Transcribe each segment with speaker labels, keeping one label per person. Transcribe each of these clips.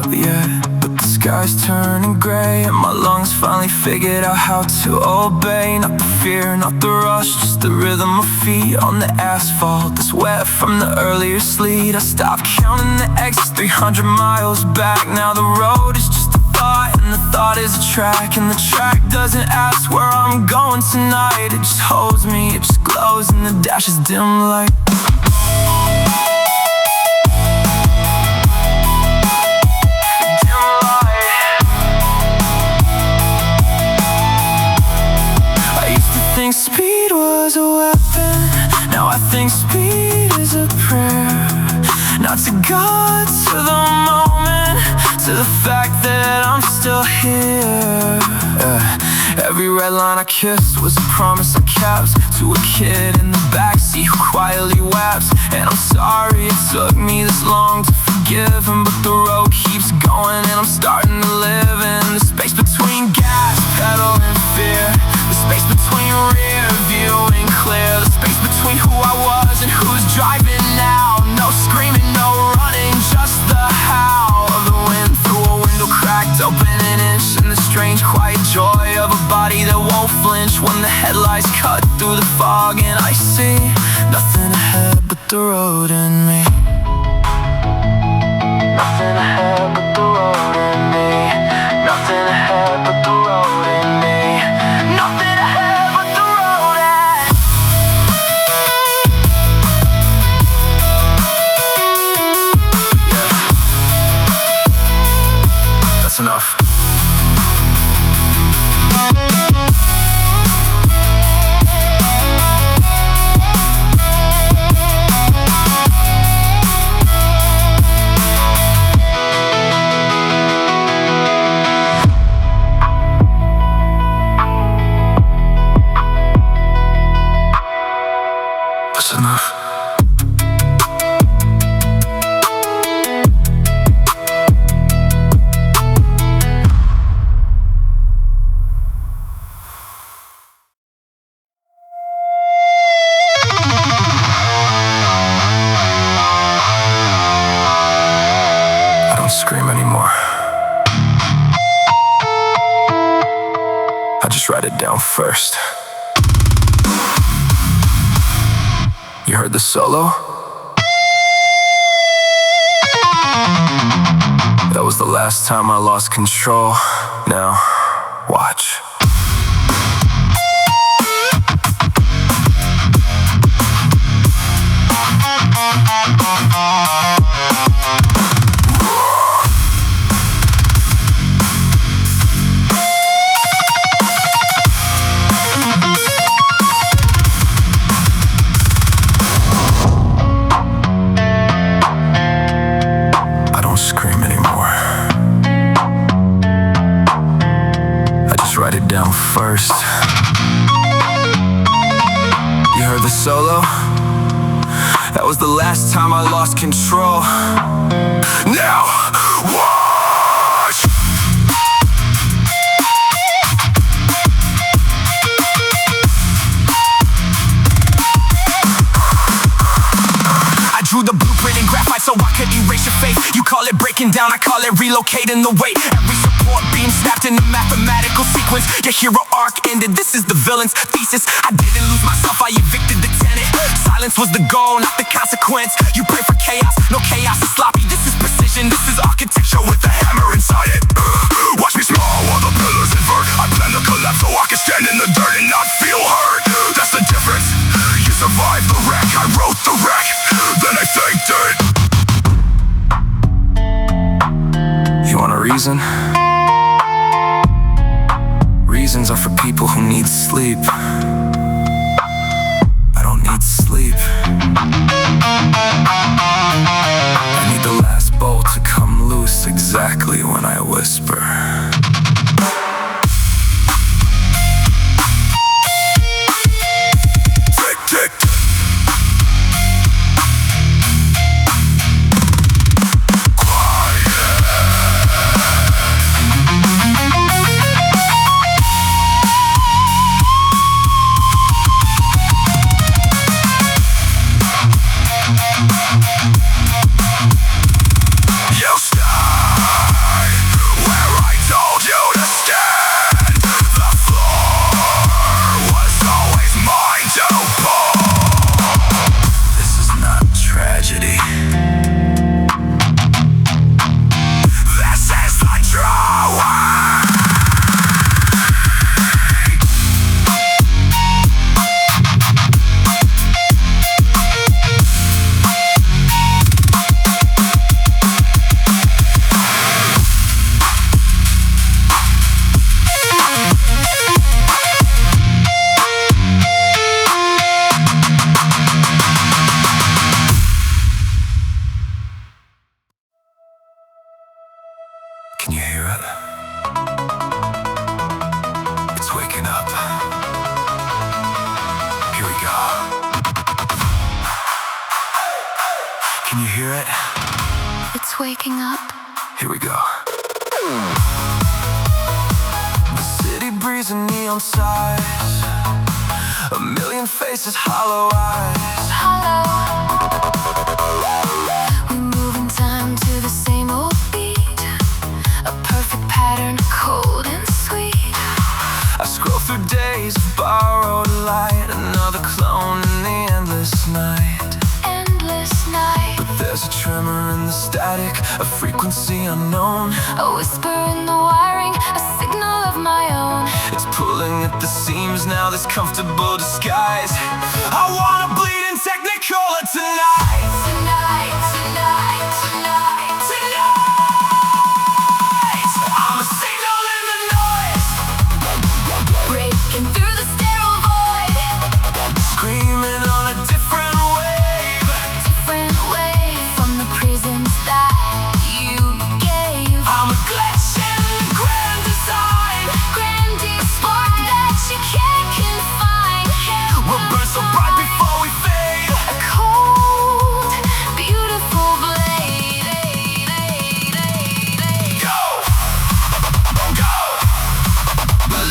Speaker 1: up yet, but the sky's turning gray, and my lungs finally figured out how to obey. Not the fear, not the rush, just the rhythm of feet on the asphalt that's wet from the earlier sleet. I stopped counting the exits 300 miles back. Now the road is just a thought, and the thought is a track, and the track doesn't ask where I'm going tonight. It just holds me, it just glows in the dash's dim light. Speed was a weapon, now I think speed is a prayer. Not to God, to the moment, to the fact that I'm still here. Every red line I kissed was a promise I kept to a kid in the backseat who quietly wept. And I'm sorry it took me this long to forgive him, but the road keeps going and I'm starting to live in the space between gas pedal and fear, the space between rear view and clear, the space between who I was and who's driving now. No screaming, no running, just the howl of the wind through a window cracked open an inch, and the strange quiet joy of a body that won't flinch when the headlights cut through the fog, and I see nothing ahead but the road and me. Nothing ahead but the road and me. Nothing ahead but the road and me. Nothing ahead but the road and yeah. That's enough. That's enough. I don't scream anymore. I just write it down first. You heard the solo? That was the last time I lost control. Now, watch. Write it down first. You heard the solo? That was the last time I lost control. Now, watch! I drew the blueprint in graphite so I could erase your faith. You call it breaking down, I call it relocating the weight. Every support beam snapped in a mathematical sequence. Your hero arc ended, this is the villain's thesis. I didn't lose myself, I evicted the tenant. Silence was the goal, not the consequence. You pray for chaos, no chaos is sloppy. This is precision, this is architecture with a hammer inside it. Watch me small while the pillars invert. I plan to collapse so I can stand in the dirt and not feel hurt. That's the difference. You survived the wreck, I wrote the wreck, then I faked it. You want a reason? Reasons are for people who need sleep. I don't need sleep. I need the last bolt to come loose exactly when I whisper. Tick, tick, tick. You stop. It's waking up. Here we go. The city breeze and neon sighs, a million faces, hollow eyes. Hollow. We move in time to the same old beat, a perfect pattern, cold and sweet. I scroll through days of borrowed light, another clone in the endless night. Endless night. But there's a tremor in the static, a frequency unknown, a whisper in the wiring, a signal of my own. It's pulling at the seams now, this comfortable disguise. I wanna bleed in Technicolor tonight. Tonight, tonight, tonight, tonight. I'm a signal in the noise, breaking through the sterile void, screaming on a different wave. Different wave from the prisons that you gave. I'm a glitch in the grand design, grandy spark that you can't confine. We'll burn so bright before we fade, a cold, beautiful blade. Go, go,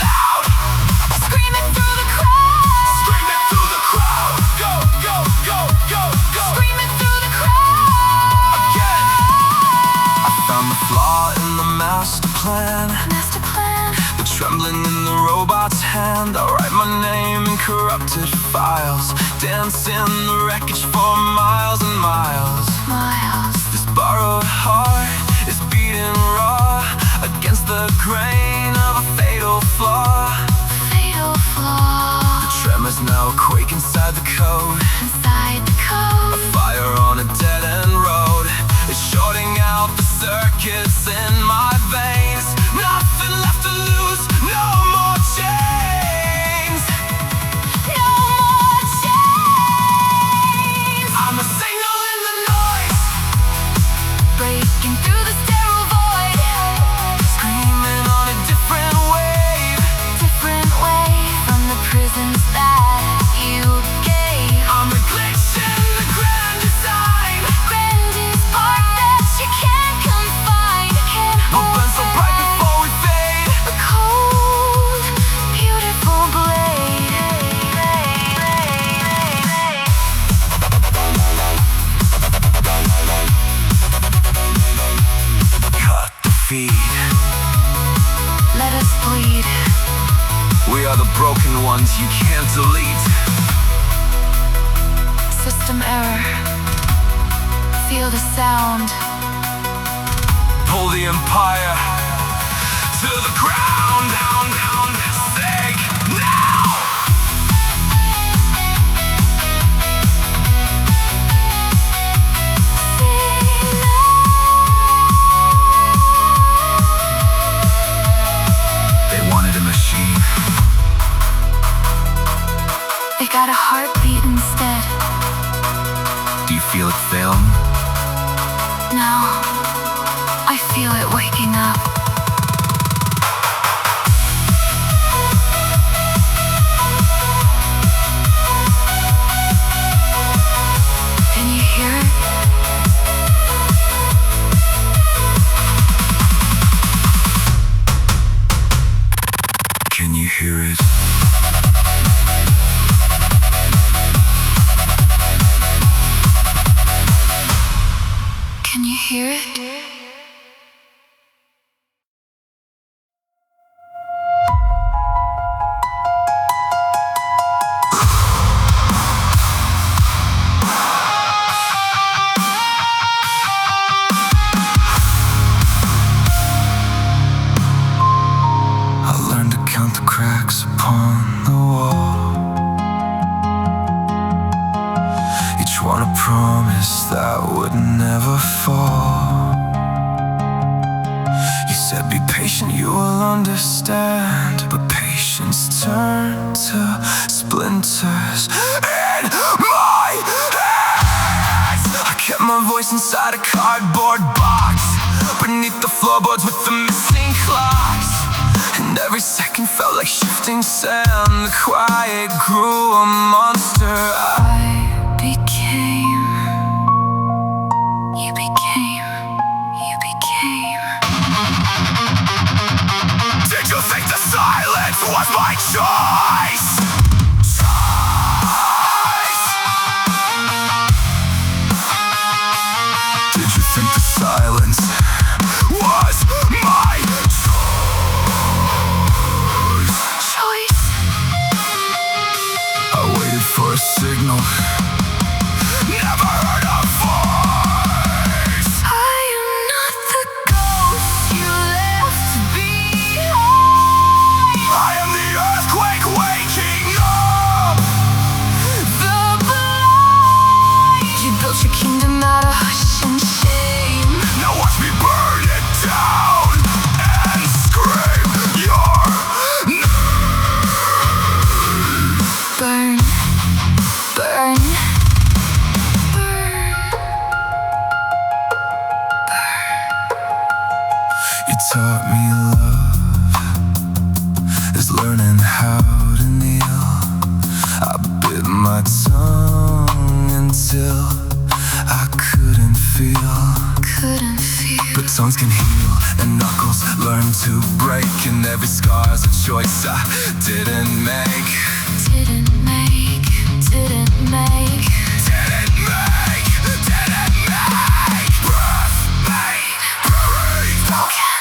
Speaker 1: loud, screaming through the crowd, screaming through the crowd. Go, go, go, go, go, screaming through the crowd. Again, I found the flaw in the master plan. Master plan. The trembling in the robot's hand. I write my name in corrupted files, dance in the wreckage for miles and miles. Miles. This borrowed heart is beating raw against the grain of a fatal flaw. Fatal flaw. The tremors now quake inside the code. Inside the code. A fire on a dead-end road. It's shorting out the circuits in my veins. Nothing left to lose, no more chains. No more chains. I'm a signal in the noise, breaking through the sterile void, screaming on a different wave. Different wave from the prisons that you gave. I'm a glitch in the grand design, grandy spark that you can't confine. We'll burn so bright before we fade, a cold, beautiful blade. Cut the feed, let us bleed. We are the broken ones you can't delete. System error, feel the sound. Pull the empire to the ground, down, down, sink now. They wanted a machine. They got a heartbeat instead. Do you feel it failing? No, I feel it waking up. Can you hear it? Can you hear it? Can you hear it? I learned to count the cracks upon the wall, each one a promise that would never fall. You said be patient, you will understand, but patience turned to splinters in my hands. I kept my voice inside a cardboard box, beneath the floorboards with the missing clocks. And every second felt like shifting sand. The quiet grew a monster. I became, you became learn how to kneel. I bit my tongue until I couldn't feel. But tongues can heal and knuckles learn to break, and every scar's a choice I didn't make. Didn't make. Breath made, buried, broken.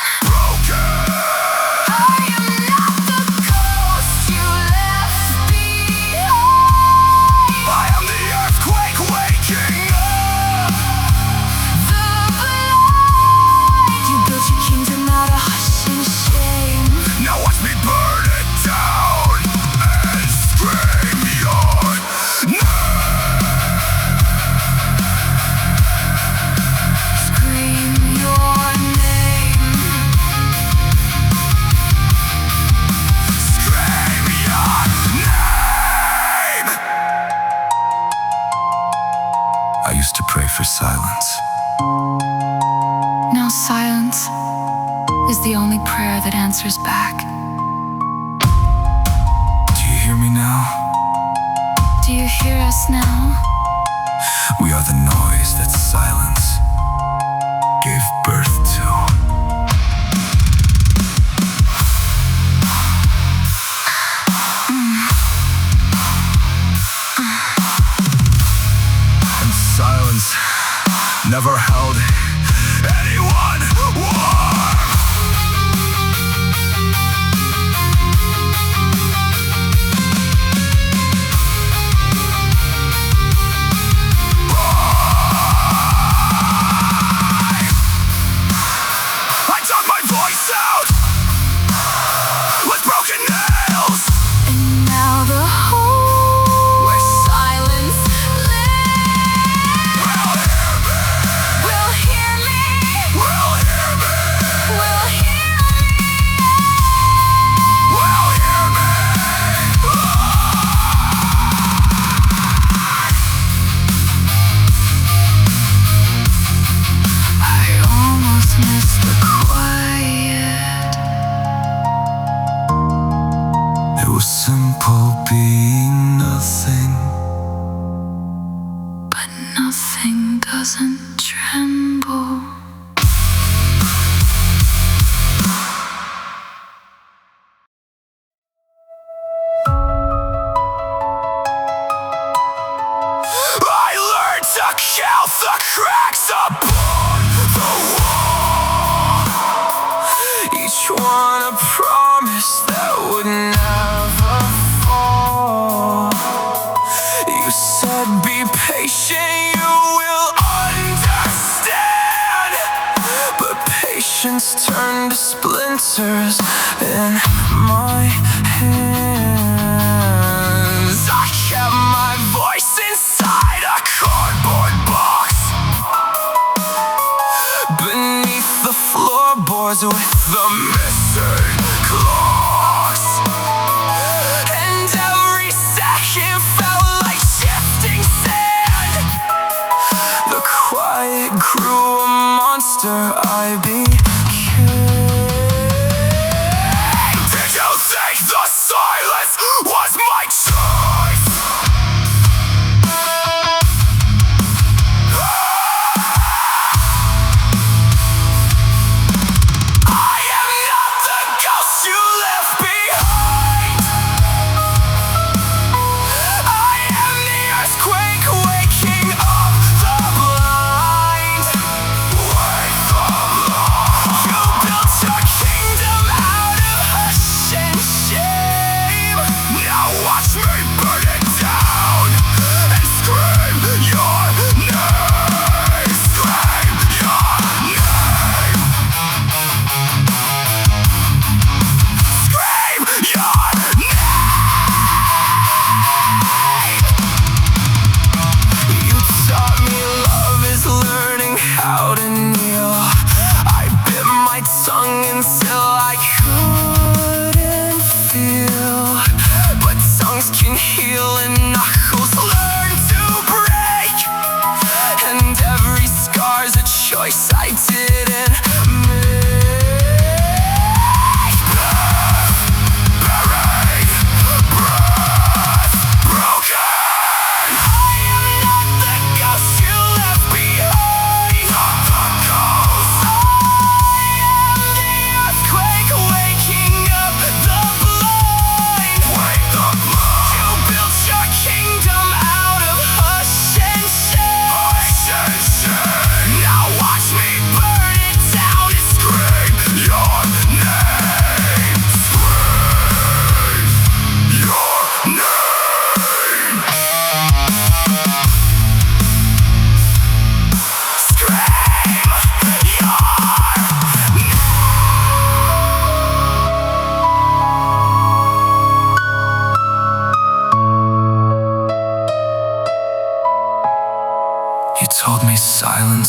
Speaker 1: I am not the ghost you left behind. I am the earthquake waking up. The blind. You built your kingdom out of hush and shame. Now watch me burn it down and scream your name. Scream your name. Scream your name. I used to pray for silence. Now silence is the only prayer that answers back. Do you hear me now? Do you hear us now? We are the noise that silence gave birth to. And silence never held anyone warm. I dug my voice out with broken nails, and now the hole where silence lives will hear me. Will hear me. Will hear me. Will hear me. I almost missed the quiet. It was simple being nothing, but nothing doesn't tremble. I learned to count the cracks upon the wall, each one a promise that would never fall. You said be patient, you will understand, but patience turned to splinters in my hands. I kept my voice inside a cardboard box, beneath the floorboards with the missing clocks. And every second felt like shifting sand. The quiet grew a monster I became. Did you think the silence was my choice? I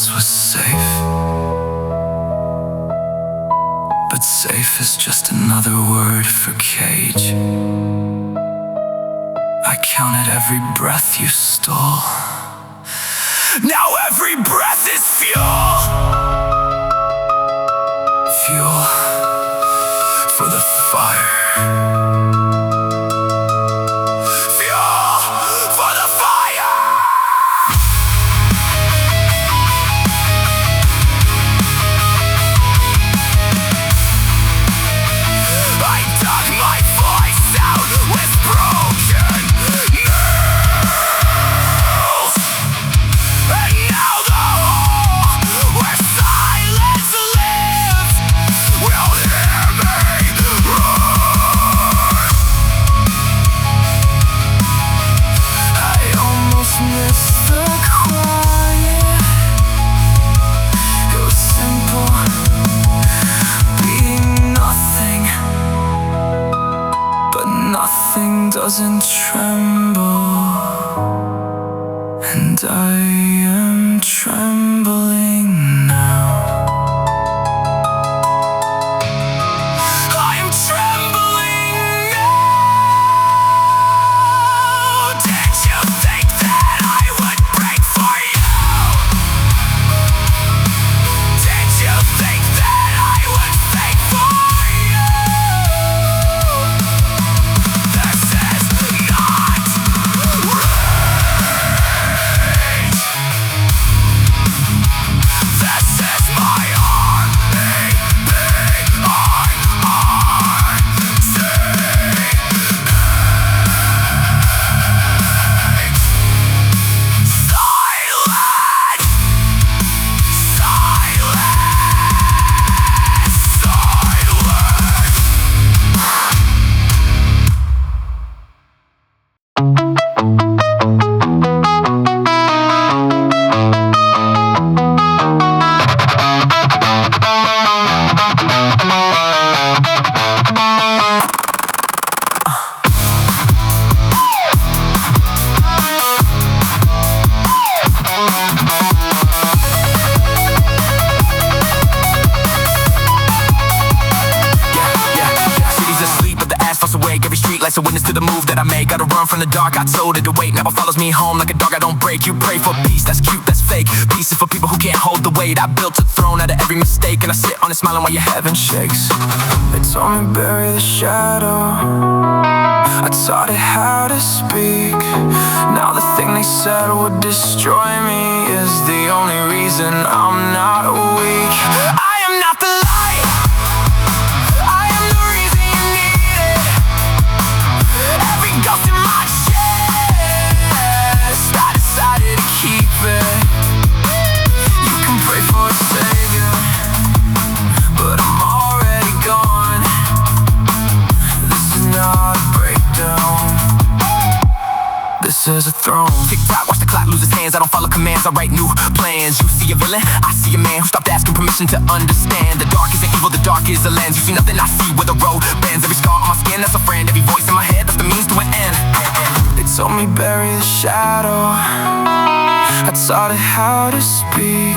Speaker 1: this was safe. But safe is just another word for cage. I counted every breath you stole. Now every breath is fuel. Fuel for the fire. Nothing doesn't tremble, and I am trembling now. I am trembling now. Did you think that I would break for you? Did you think that I would fake for you? Life's a witness to the move that I make. Gotta run from the dark, I told it to wait. Now it follows me home like a dog, I don't break. You pray for peace, that's cute, that's fake. Peace is for people who can't hold the weight. I built a throne out of every mistake, and I sit on it smiling while your heaven shakes. They told me bury the shadow, I taught it how to speak. Now the thing they said would destroy me is the only reason I'm not weak. I am not the light, I am the reason you need it. Every ghost in my chest, I decided to keep it. You can pray for a savior, but I'm already gone. This is not a breakdown, this is a throne. Tick-tock, watch the clock lose its hands. I don't follow commands, I write new plans. You see a villain, I see a man who stopped asking permission to understand. The dark isn't evil, the dark is a lens. You see nothing, I see where the road bends. Every scar on my skin, that's a friend. Every voice in my head, that's the means to an end. They told me bury the shadow, I taught it how to speak.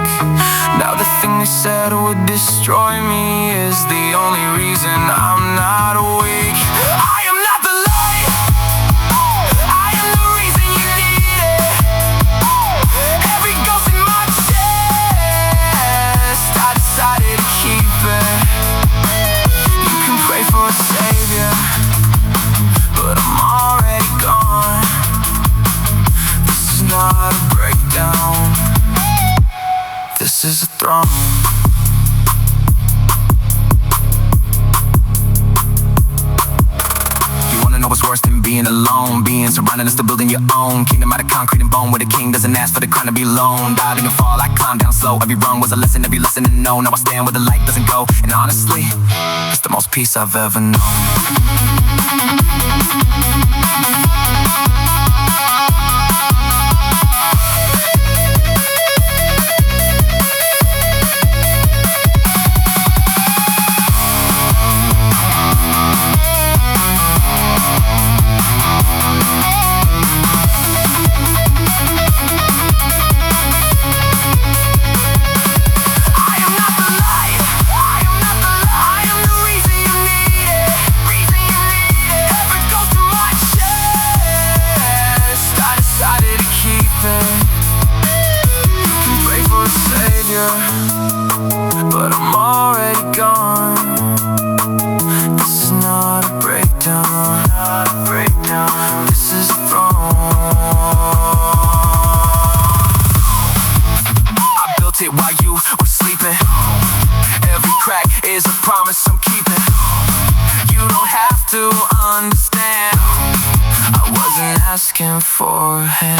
Speaker 1: Now the thing they said would destroy me is the only reason I'm not weak. I am not the light, I am the reason you need it. Every ghost in my chest, I decided to keep it. You can pray for a savior, but I'm already gone. This is not a breakdown, this is a throne. You wanna know what's worse than being alone? Being surrounded and still building your own kingdom out of concrete and bone, where the king doesn't ask for the crown to be alone. Diving and fall, I climb down slow. Every rung was a lesson, every lesson to know. Now I stand where the light doesn't go, and honestly, it's the most peace I've ever known. asking for him.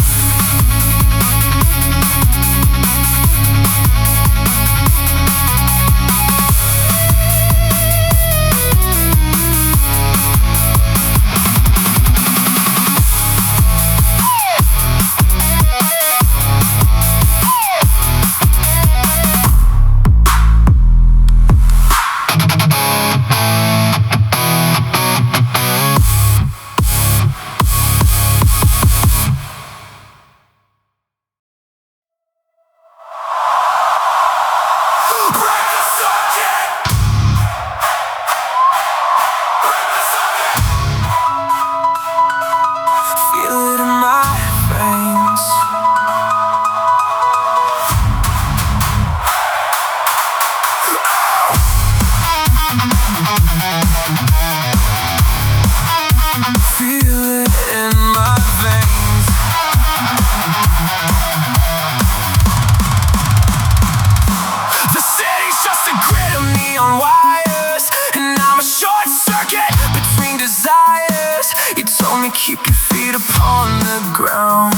Speaker 1: Keep your feet upon the ground,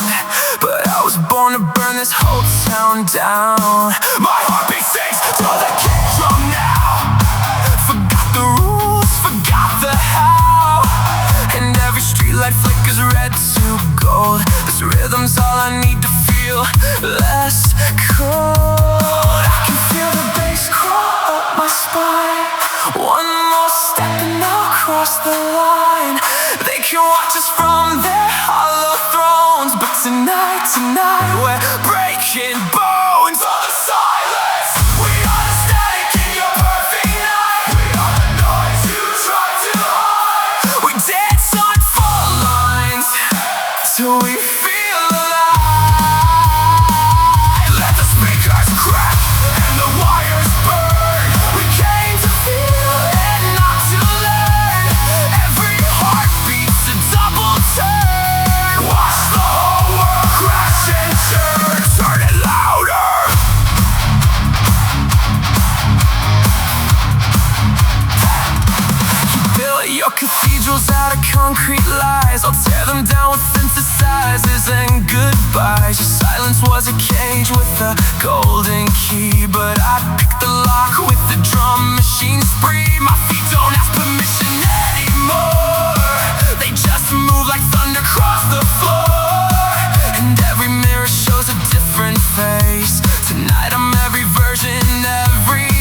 Speaker 1: but I was born to burn this whole town down. My heartbeat sings to the kick drum now. Forgot the rules, forgot the how, and every streetlight flickers red to gold. This rhythm's all I need to feel less cold. I can feel the bass crawl up my spine. One more step and I'll cross the line. They can watch us from their hollow thrones, but tonight we're breaking bones. For the silence, we are the static in your perfect night. We are the noise you try to hide. We dance on fault lines till we feel alive. Let the speakers crack and the wires burn. We came to feel and not to learn. Every heartbeat's a double turn. Watch the whole world crash and turn. Turn it louder. You built your cathedrals out of concrete lies. I'll tear them down with synthesizers and goodbyes. Your silence was a cage with a golden key, but I picked the lock with the drum machine spree. My feet don't ask permission anymore. They just move like thunder across the floor, and every mirror shows a different face. Tonight I'm every version, every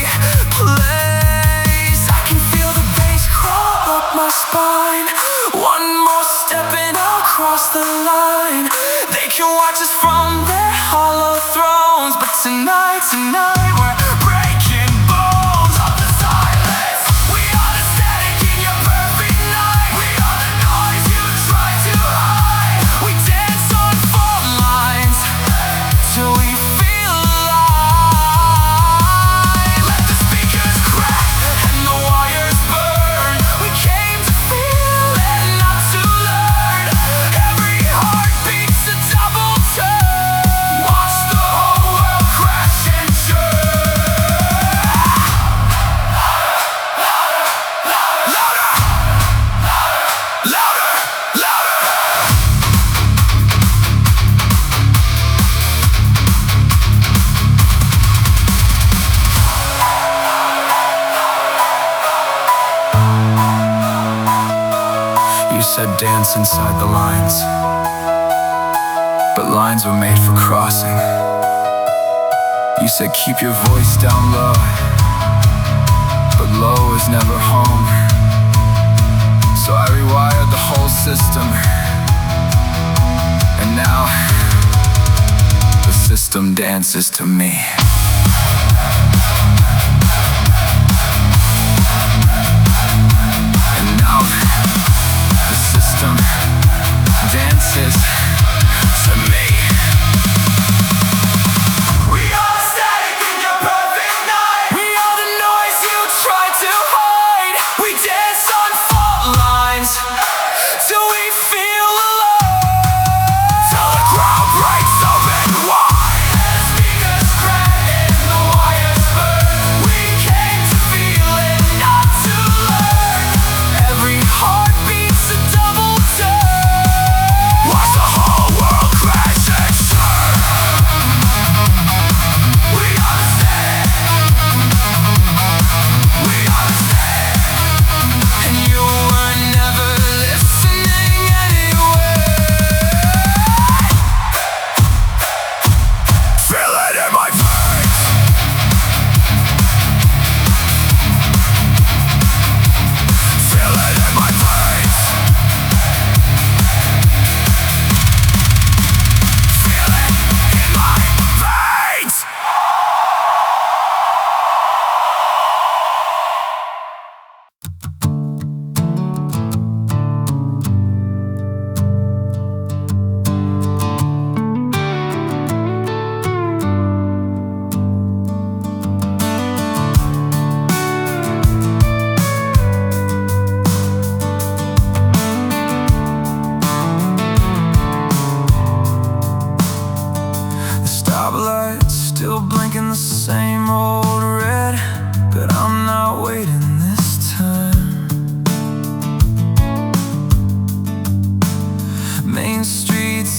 Speaker 1: place. I can feel the bass crawl up my spine. One more step and I'll cross the line. They can watch us from their hollow thrones, but tonight we're breaking bones. Of the silence, we are the static in your perfect night. We are the noise you try to hide. We dance on fault lines till we feel alive. Let the speakers crack and the wires burn. We came to feel and not to learn. Every heartbeat's a double turn. Watch the whole world crash and You said dance inside the lines, but lines were made for crossing. You said keep your voice down low, but low is never home. So I rewired the whole system, and now the system dances to me. And now the system dances to me. We are the static in your perfect night. We are the noise you try to hide. We dance on fault lines till we feel alive. Till the ground breaks open wide and the speakers crack.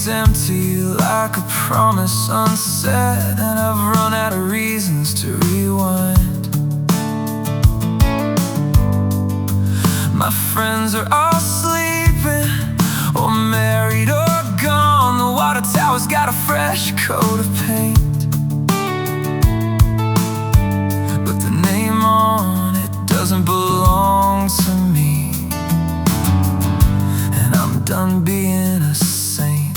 Speaker 1: empty like a promise unsaid, and I've run out of reasons to rewind. My friends are all sleeping, or married or gone. The water tower's got a fresh coat of paint, but the name on it doesn't belong to me, and I'm done being a saint.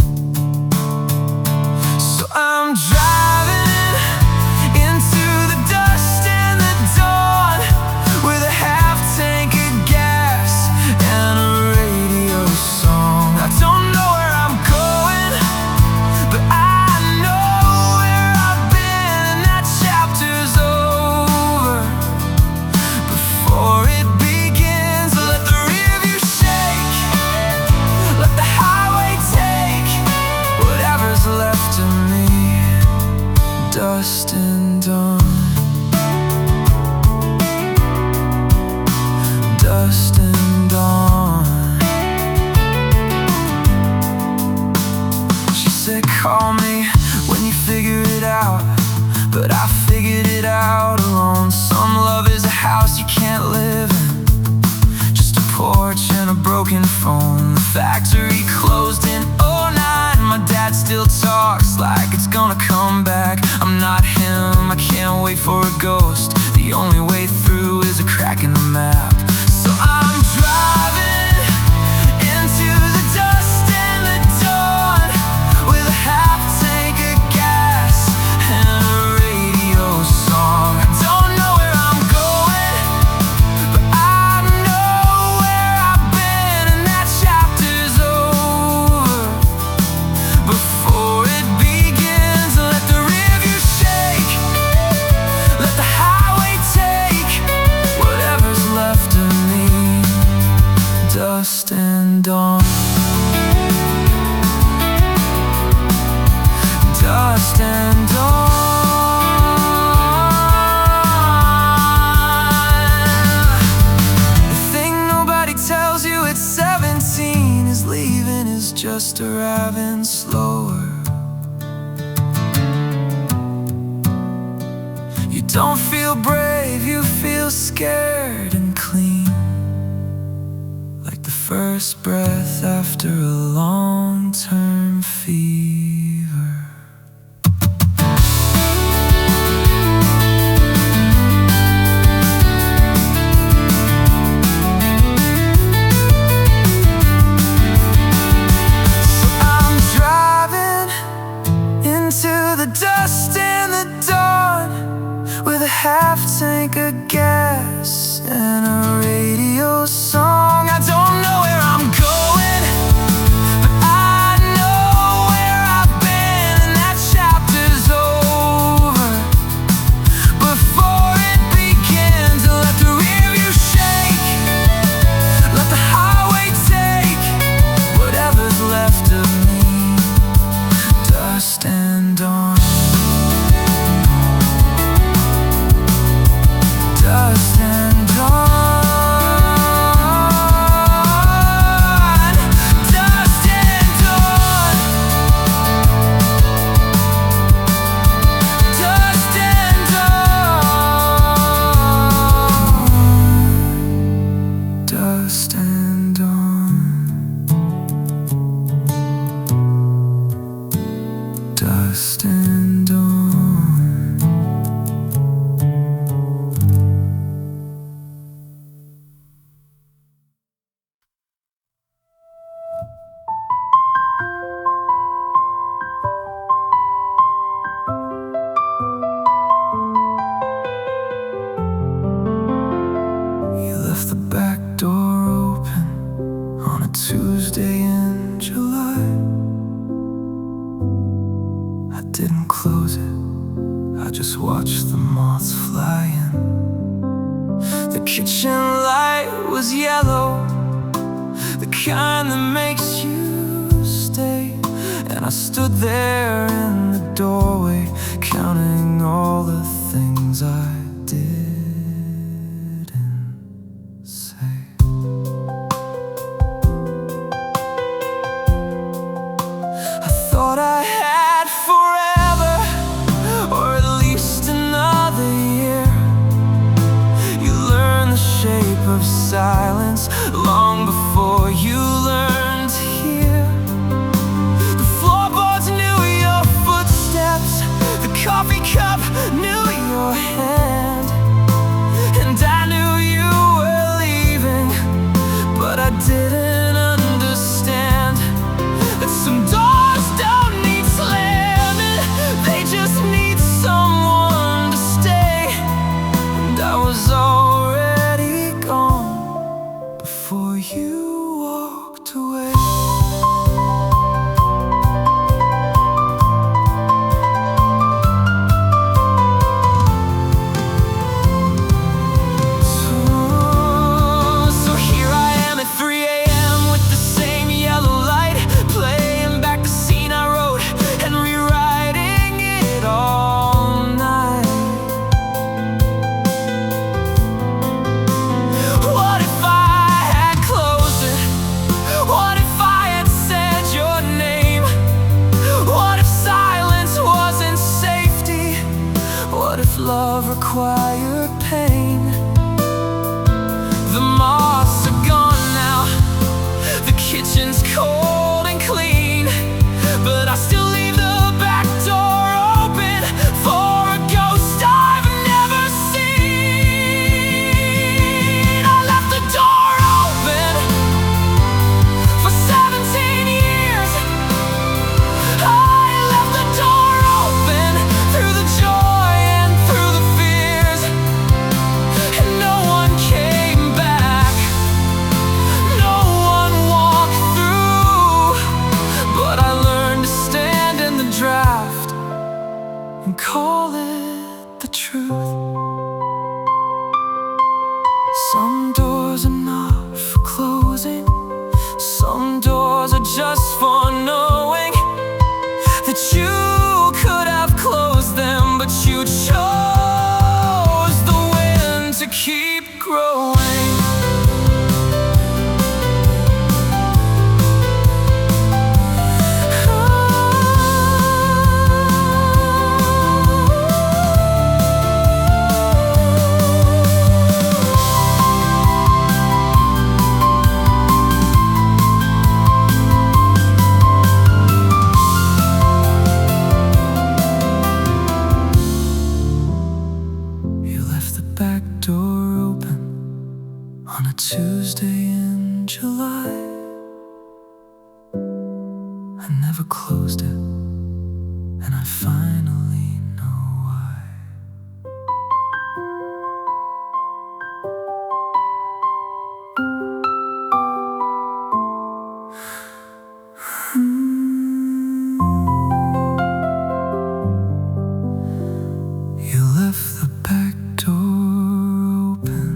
Speaker 1: So I'm driving into the dust and the dawn with a half tank of gas and a radio song. I don't know where I'm going, but I know where I've been, and that chapter's over before it begins. Let the rearview shake, let the highway take whatever's left of me. Dust and dawn, dust and dawn. She said, call me when you figure it out, but I figured it out alone. Some love is a house you can't live in, just a porch and a broken phone. The factory closed in '09. My dad still talks like it's gonna come back. I'm not him, I can't wait for a ghost. The only way through is a crack in the map. So I'm driving into the dust and the dawn with a half tank of gas and a radio song. I don't know where I'm going, but I know where I've been, and that chapter's over before it begins. Let the rearview shake, let the highway take whatever's left of me. Dust and dawn, dust and dawn. The thing nobody tells you at 17 is leaving is just arriving slower. You don't feel brave, you feel scared and clean, like the first breath after a long-term fever. So I'm driving into the dust and the dawn with a half tank of gas and a radio song. I don't know where I'm going, but I know where I've been, and that chapter's over before it begins. Let the rearview shake, let the highway take whatever's left of me. Dust and dawn, dust and dawn, dust and dawn, dust and dawn, dust and dawn, dust and dawn. You left the back door open on a Tuesday in July. I didn't close it, I just watched the moths fly in. The kitchen light was yellow, the kind that makes you stay. And I stood there in the doorway, counting all the things I didn't say. I just for knowing that you could have closed them, but you chose the wind to keep growing. Back door open on a Tuesday in July. I never closed it, and I finally know why. You left the back door open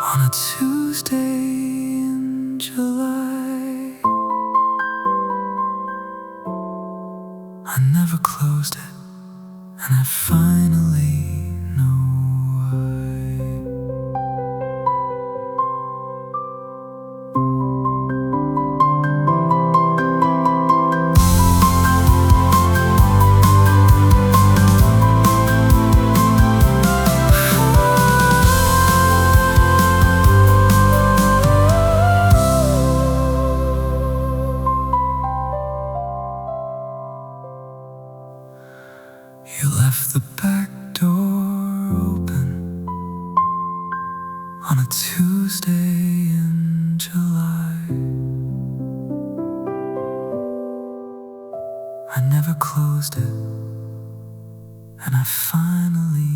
Speaker 1: on a Tuesday in July. I never closed it, and I finally know why. You left the back door open on a Tuesday in July. I never closed it, and I finally